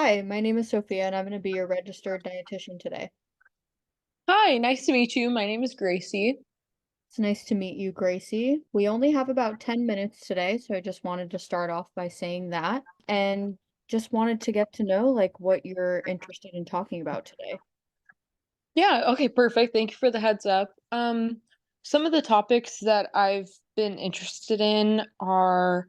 Hi, my name is Sophia, and I'm going to be your registered dietitian today. Hi, nice to meet you. My name is Gracie. It's nice to meet you, Gracie. We only have about 10 minutes today, so I just wanted to start off by saying that and just wanted to get to know what you're interested in talking about today. Yeah, okay, perfect. Thank you for the heads up. Some of the topics that I've been interested in are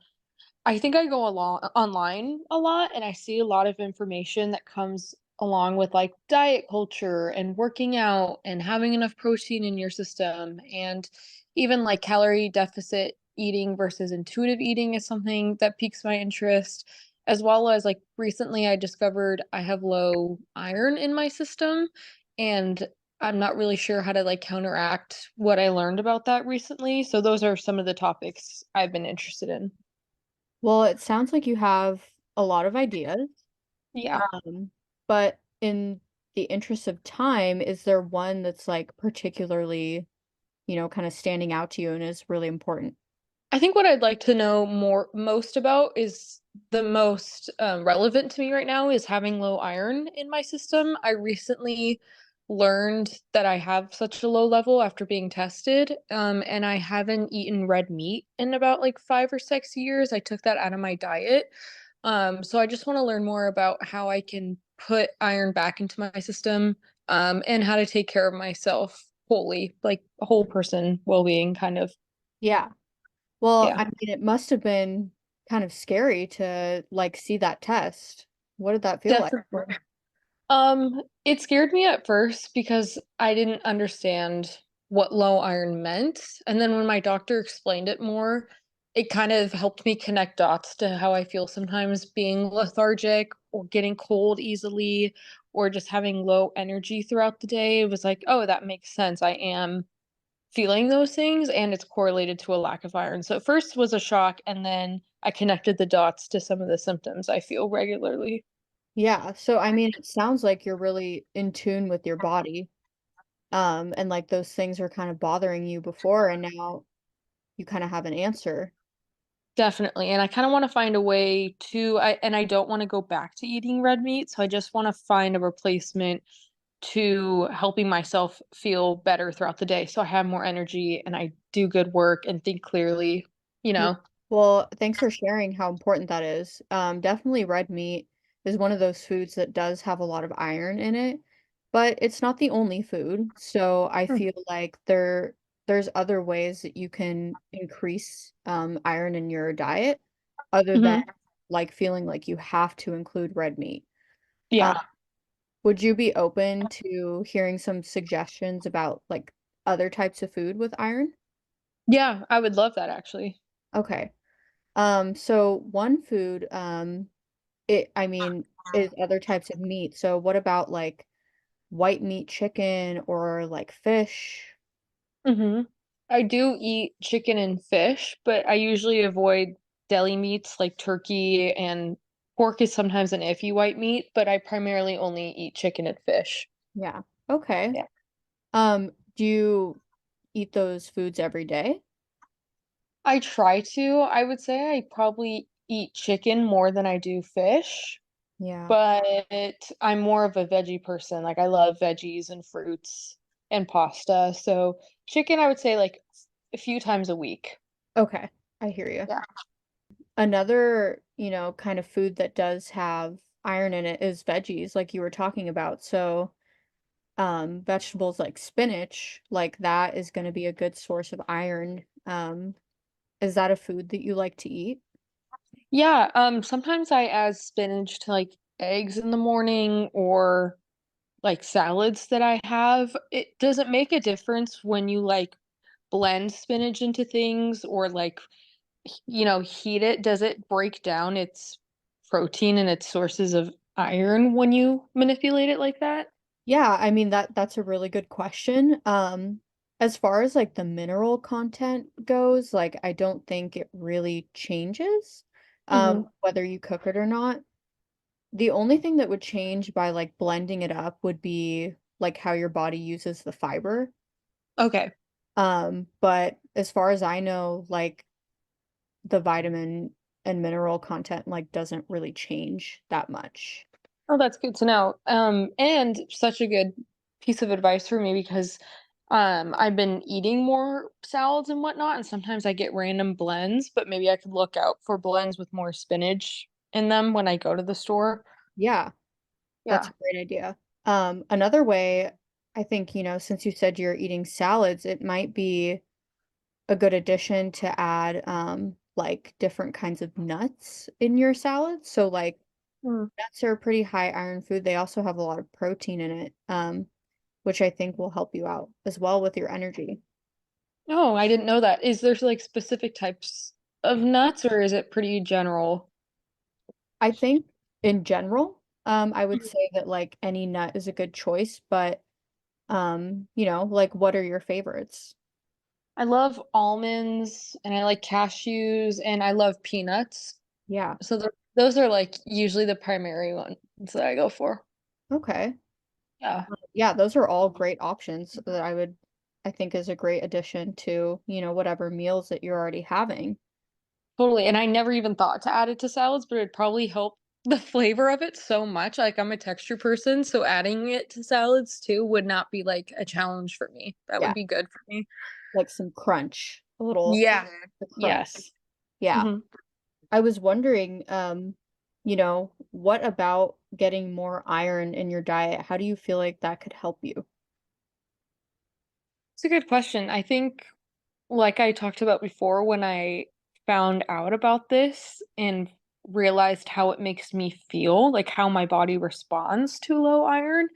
I think I go along online a lot and I see a lot of information that comes along with like diet culture and working out and having enough protein in your system and even like calorie deficit eating versus intuitive eating is something that piques my interest, as well as like recently I discovered I have low iron in my system and I'm not really sure how to like counteract what I learned about that recently. So those are some of the topics I've been interested in. Well, it sounds like you have a lot of ideas, Yeah. um, but in the interest of time, is there one that's particularly, kind of standing out to you and is really important? I think what I'd like to know most about is the most relevant to me right now is having low iron in my system. I recently learned that I have such a low level after being tested, and I haven't eaten red meat in about like 5 or 6 years. I took that out of my diet. So I just want to learn more about how I can put iron back into my system, and how to take care of myself wholly, like a whole person well-being kind of. Yeah. Well, Yeah. I mean, it must have been kind of scary to see that test. What did that feel like? Definitely. It scared me at first because I didn't understand what low iron meant. And then when my doctor explained it more, it kind of helped me connect dots to how I feel sometimes being lethargic or getting cold easily or just having low energy throughout the day. It was like, oh, that makes sense. I am feeling those things and it's correlated to a lack of iron. So at first was a shock and then I connected the dots to some of the symptoms I feel regularly. Yeah, so I mean, it sounds like you're really in tune with your body. And those things were kind of bothering you before, and now you kind of have an answer. Definitely. And I kind of want to find a way to I don't want to go back to eating red meat, so I just want to find a replacement to helping myself feel better throughout the day so I have more energy and I do good work and think clearly, you Yeah. know. Well, thanks for sharing how important that is. Definitely red meat is one of those foods that does have a lot of iron in it, but it's not the only food. So I feel like there's other ways that you can increase iron in your diet other than Mm-hmm. feeling like you have to include red meat. Uh, Yeah. would you be open to hearing some suggestions about other types of food with iron? Yeah, I would love that actually. Okay. So one food, I mean, is other types of meat. So what about white meat chicken or fish? Mm-hmm. I do eat chicken and fish, but I usually avoid deli meats like turkey, and pork is sometimes an iffy white meat, but I primarily only eat chicken and fish. Yeah. Okay. Yeah. Do you eat those foods every day? I try to. I would say I probably eat chicken more than I do fish, Yeah. but I'm more of a veggie person. Like I love veggies and fruits and pasta. So chicken, I would say like a few times a week. Okay. I hear you. Yeah. Another, kind of food that does have iron in it is veggies, like you were talking about. So, vegetables like spinach, like that is going to be a good source of iron. Is that a food that you like to eat? Yeah, sometimes I add spinach to like eggs in the morning or like salads that I have. It doesn't make a difference when you like blend spinach into things or like heat it. Does it break down its protein and its sources of iron when you manipulate it like that? Yeah, I mean that's a really good question. As far as the mineral content goes, I don't think it really changes Hmm. whether you cook it or not. The only thing that would change by blending it up would be how your body uses the fiber. Okay. But as far as I know, the vitamin and mineral content doesn't really change that much. Oh, that's good to know. And such a good piece of advice for me because I've been eating more salads and whatnot, and sometimes I get random blends, but maybe I could look out for blends with more spinach in them when I go to the store. Yeah, that's Yeah. a great idea. Another way, I think, since you said you're eating salads, it might be a good addition to add like different kinds of nuts in your salad. So like Mm. nuts are a pretty high iron food. They also have a lot of protein in it, which I think will help you out as well with your energy. Oh, I didn't know that. Is there like specific types of nuts or is it pretty general? I think in general, I would Mhm. say that like any nut is a good choice, but like what are your favorites? I love almonds and I like cashews and I love peanuts. Yeah. So those are like usually the primary ones that I go for. Okay. Yeah. Yeah, those are all great options that I think is a great addition to, whatever meals that you're already having. Totally, and I never even thought to add it to salads, but it'd probably help the flavor of it so much. Like, I'm a texture person, so adding it to salads too would not be, like, a challenge for me. That Yeah, would be good for me. like some crunch, a little Yeah. the crunch. Yes. Yeah. Mhm. I was wondering, what about getting more iron in your diet? How do you feel like that could help you? It's a good question. I think, like I talked about before, when I found out about this and realized how it makes me feel, like how my body responds to low iron,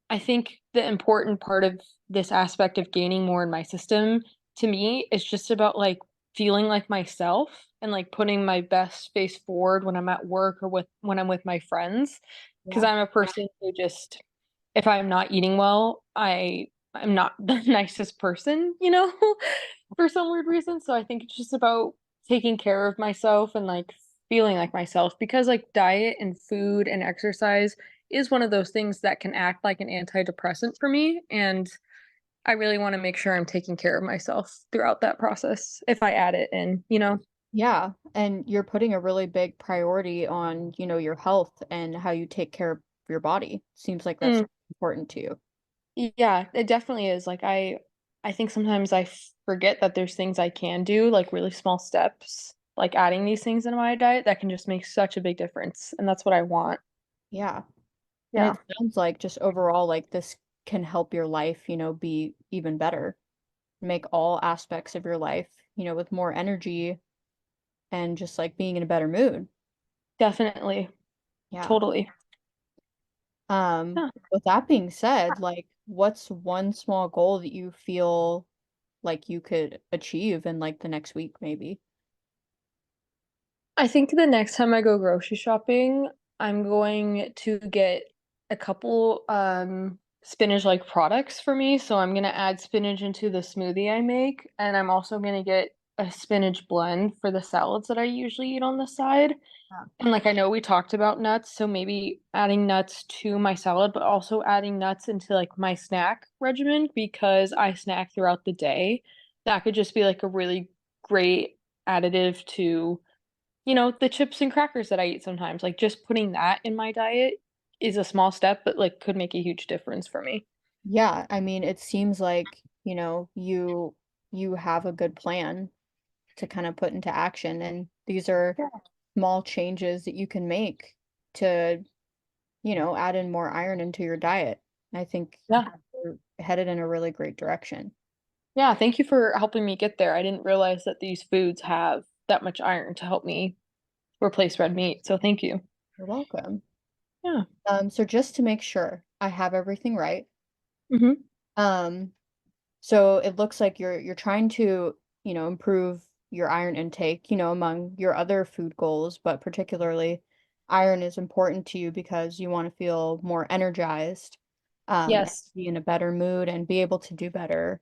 I think the important part of this aspect of gaining more in my system to me is just about like feeling like myself and like putting my best face forward when I'm at work or when I'm with my friends. Because Yeah. I'm a person who just, if I'm not eating well, I'm not the nicest person, for some weird reason. So I think it's just about taking care of myself and like feeling like myself because like diet and food and exercise is one of those things that can act like an antidepressant for me. And I really want to make sure I'm taking care of myself throughout that process if I add it in. Yeah, and you're putting a really big priority on, your health and how you take care of your body. Seems like that's Mm, important to you. yeah, it definitely is. Like I think sometimes I forget that there's things I can do, like really small steps, like adding these things into my diet that can just make such a big difference. And that's what I want. Yeah. And Yeah. it sounds like just overall, like this can help your life, be even better. Make all aspects of your life, with more energy and just like being in a better mood. Definitely. Yeah. Totally. Yeah. With that being said, like what's one small goal that you feel like you could achieve in like the next week maybe? I think the next time I go grocery shopping, I'm going to get a couple spinach like products for me. So I'm gonna add spinach into the smoothie I make, and I'm also gonna get a spinach blend for the salads that I usually eat on the side. Yeah. And like I know we talked about nuts, so maybe adding nuts to my salad, but also adding nuts into like my snack regimen because I snack throughout the day. That could just be like a really great additive to the chips and crackers that I eat sometimes, like, just putting that in my diet is a small step, but, like, could make a huge difference for me. Yeah, I mean, it seems like, you have a good plan to kind of put into action, and these are Yeah. small changes that you can make to, add in more iron into your diet. I think Yeah. you're headed in a really great direction. Yeah, thank you for helping me get there. I didn't realize that these foods have that much iron to help me replace red meat, so thank you. You're welcome. Yeah. So just to make sure I have everything right, Mhm. um, so it looks like you're trying to, improve your iron intake, among your other food goals, but particularly iron is important to you because you want to feel more energized, and Yes. be in a better mood and be able to do better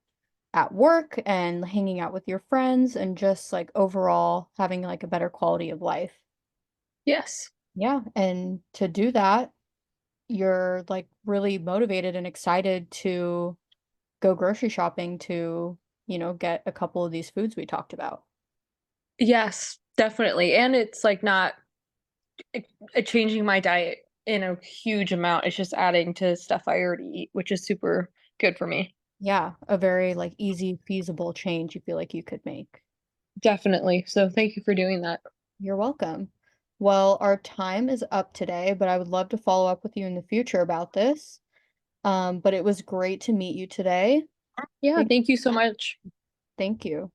at work and hanging out with your friends and just like overall having like a better quality of life. Yes. Yeah, and to do that, you're like really motivated and excited to go grocery shopping to, get a couple of these foods we talked about. Yes, definitely, and it's, like, not changing my diet in a huge amount. It's just adding to stuff I already eat, which is super good for me. Yeah, a very, like, easy, feasible change you feel like you could make. Definitely. So thank you for doing that. You're welcome. Well, our time is up today, but I would love to follow up with you in the future about this. But it was great to meet you today. Yeah, Thank thank you so much. thank you.